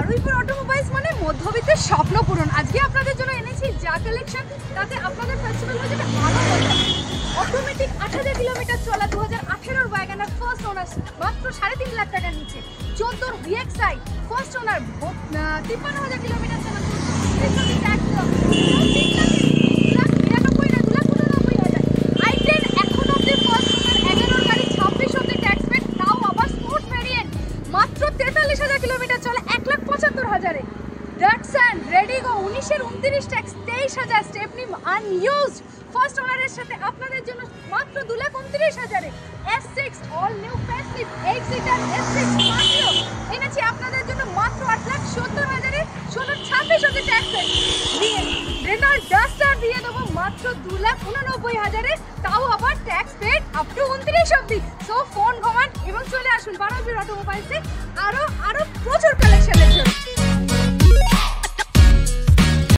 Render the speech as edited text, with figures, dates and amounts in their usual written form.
Baruipur automobiles মানে মধ্যবিত্তের স্বপ্ন পূরণ। আজকে আপনাদের জন্য এনেছি যা কালেকশন, তাতে আপনাদের ফেস্টিভ্যাল হয়ে যাবে আরো মজা। অটোমেটিক 8000 কিলোমিটার চলা 2018 ওয়াগনার ফার্স্ট ওনার মাত্র 3.5 লাখ টাকার নিচে। 14 VXI ফার্স্ট ওনার 53000 কিলোমিটার চলা ট্যাক্স কিলোমিটার চলে 1,75,000-এ। ডাটসন রেডিগো 19-এর 29 ট্যাক্স 23,000, স্টেপনি আনইউজড ফার্স্ট ওনারের সাথে আপনাদের জন্য মাত্র 2,29,000-এ। S6 all new facelift 8 seater S6 মাত্র এনেছি আপনাদের জন্য মাত্র 8,70,000-এ। 26,000 ট্যাক্সে রেনল্ড ডাস্টার দিয়ে দেবো মাত্র 2,89,000-এ, তাও আবার ট্যাক্স পেড আপ টু 29 অবধি। সো ফোন কমান এবং চলে আসুন বারুইপুর অটোমোবাইলসে আরো